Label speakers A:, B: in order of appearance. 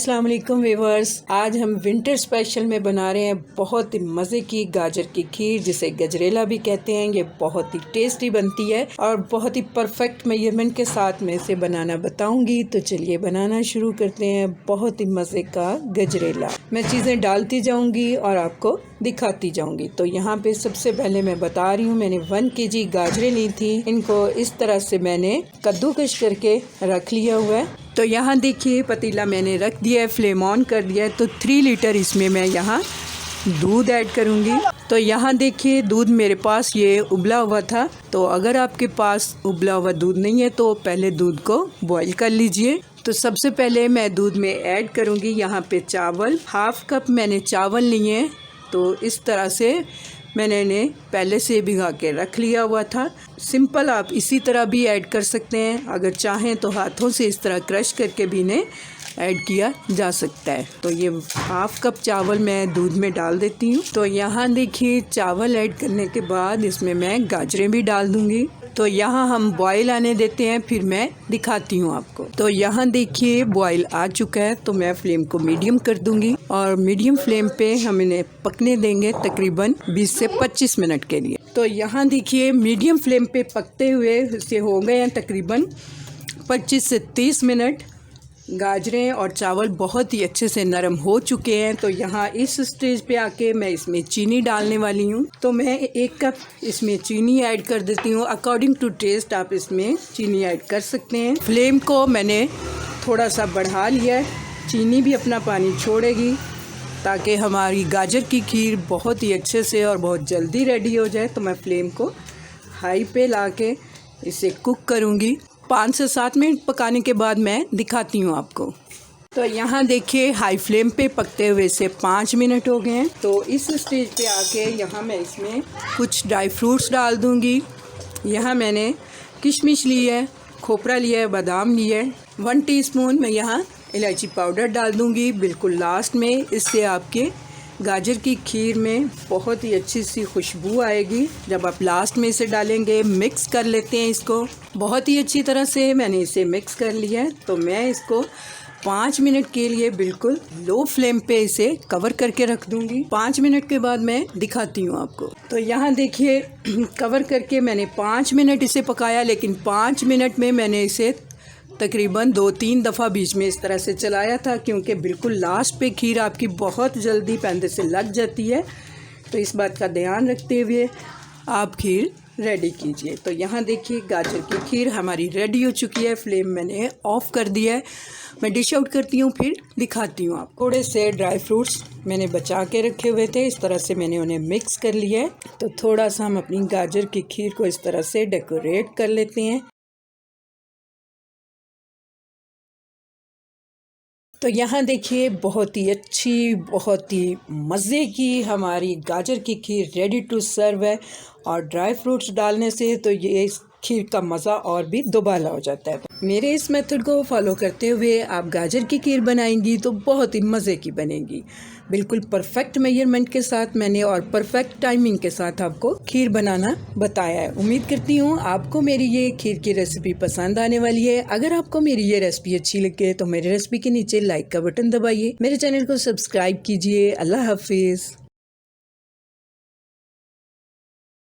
A: अस्सलाम वालेकुम व्यूअर्स। आज हम विंटर स्पेशल में बना रहे हैं बहुत ही मज़े की गाजर की खीर, जिसे गजरेला भी कहते हैं। ये बहुत ही टेस्टी बनती है और बहुत ही परफेक्ट मेजरमेंट के साथ मैं इसे बनाना बताऊंगी। तो चलिए बनाना शुरू करते हैं बहुत ही मज़े का गजरेला। मैं चीज़ें डालती जाऊंगी और आपको दिखाती जाऊंगी। तो यहाँ पे सबसे पहले मैं बता रही हूँ, मैंने 1 kg गाजरें ली थी। इनको इस तरह से मैंने कद्दूकश करके रख लिया हुआ है। तो यहाँ देखिए पतीला मैंने रख दिया है, फ्लेम ऑन कर दिया है। तो 3 लीटर इसमें मैं यहाँ दूध ऐड करूँगी। तो यहाँ देखिए दूध मेरे पास ये उबला हुआ था। तो अगर आपके पास उबला हुआ दूध नहीं है तो पहले दूध को बॉईल कर लीजिए। तो सबसे पहले मैं दूध में ऐड करूँगी यहाँ पे चावल। 1/2 कप मैंने चावल लिए हैं। तो इस तरह से मैंने इन्हें पहले से भिगा के रख लिया हुआ था। सिंपल आप इसी तरह भी ऐड कर सकते हैं, अगर चाहें तो हाथों से इस तरह क्रश करके भी इन्हें ऐड किया जा सकता है। तो ये 1/2 कप चावल मैं दूध में डाल देती हूँ। तो यहाँ देखिए चावल ऐड करने के बाद इसमें मैं गाजरें भी डाल दूँगी। तो यहाँ हम बॉईल आने देते हैं, फिर मैं दिखाती हूँ आपको। तो यहाँ देखिए बॉईल आ चुका है। तो मैं फ्लेम को मीडियम कर दूँगी और मीडियम फ्लेम पे हम इन्हें पकने देंगे तकरीबन 20 से 25 मिनट के लिए। तो यहाँ देखिए मीडियम फ्लेम पे पकते हुए इसे हो गए हैं तकरीबन 25 से 30 मिनट। गाजरें और चावल बहुत ही अच्छे से नरम हो चुके हैं। तो यहाँ इस स्टेज पे आके मैं इसमें चीनी डालने वाली हूँ। तो मैं 1 कप इसमें चीनी ऐड कर देती हूँ। अकॉर्डिंग टू टेस्ट आप इसमें चीनी ऐड कर सकते हैं। फ्लेम को मैंने थोड़ा सा बढ़ा लिया है। चीनी भी अपना पानी छोड़ेगी ताकि हमारी गाजर की खीर बहुत ही अच्छे से और बहुत जल्दी रेडी हो जाए। तो मैं फ्लेम को हाई पे ला के इसे कुक करूँगी। 5 से 7 मिनट पकाने के बाद मैं दिखाती हूँ आपको। तो यहाँ देखिए हाई फ्लेम पे पकते हुए से 5 मिनट हो गए हैं। तो इस स्टेज पे आके यहाँ मैं इसमें कुछ ड्राई फ्रूट्स डाल दूँगी। यहाँ मैंने किशमिश ली है, खोपरा लिया है, बादाम लिया है। 1 टीस्पून मैं यहाँ इलायची पाउडर डाल दूँगी बिल्कुल लास्ट में। इससे आपके गाजर की खीर में बहुत ही अच्छी सी खुशबू आएगी जब आप लास्ट में इसे डालेंगे। मिक्स कर लेते हैं इसको बहुत ही अच्छी तरह से। मैंने इसे मिक्स कर लिया है। तो मैं इसको 5 मिनट के लिए बिल्कुल लो फ्लेम पे इसे कवर करके रख दूंगी। 5 मिनट के बाद मैं दिखाती हूँ आपको। तो यहाँ देखिए कवर करके मैंने 5 मिनट इसे पकाया, लेकिन 5 मिनट में मैंने इसे तकरीबन 2-3 दफ़ा बीच में इस तरह से चलाया था, क्योंकि बिल्कुल लास्ट पे खीर आपकी बहुत जल्दी पैंदे से लग जाती है। तो इस बात का ध्यान रखते हुए आप खीर रेडी कीजिए। तो यहाँ देखिए गाजर की खीर हमारी रेडी हो चुकी है। फ्लेम मैंने ऑफ़ कर दिया है। मैं डिश आउट करती हूँ, फिर दिखाती हूँ आप। थोड़े से ड्राई फ्रूट्स मैंने बचा के रखे हुए थे, इस तरह से मैंने उन्हें मिक्स कर लिया है। तो थोड़ा सा हम अपनी गाजर की खीर को इस तरह से डेकोरेट कर लेते हैं। तो यहाँ देखिए बहुत ही अच्छी, बहुत ही मज़े की हमारी गाजर की खीर रेडी टू सर्व है। और ड्राई फ्रूट्स डालने से तो ये इस खीर का मज़ा और भी दोबारा हो जाता है। मेरे इस मेथड को फॉलो करते हुए आप गाजर की खीर बनाएंगी तो बहुत ही मज़े की बनेगी। बिल्कुल परफेक्ट मेजरमेंट के साथ मैंने और परफेक्ट टाइमिंग के साथ आपको खीर बनाना बताया है। उम्मीद करती हूँ आपको मेरी ये खीर की रेसिपी पसंद आने वाली है। अगर आपको मेरी ये रेसिपी अच्छी लगे तो मेरी रेसिपी के नीचे लाइक का बटन दबाइए, मेरे चैनल को सब्सक्राइब कीजिए। अल्लाह हाफिज़।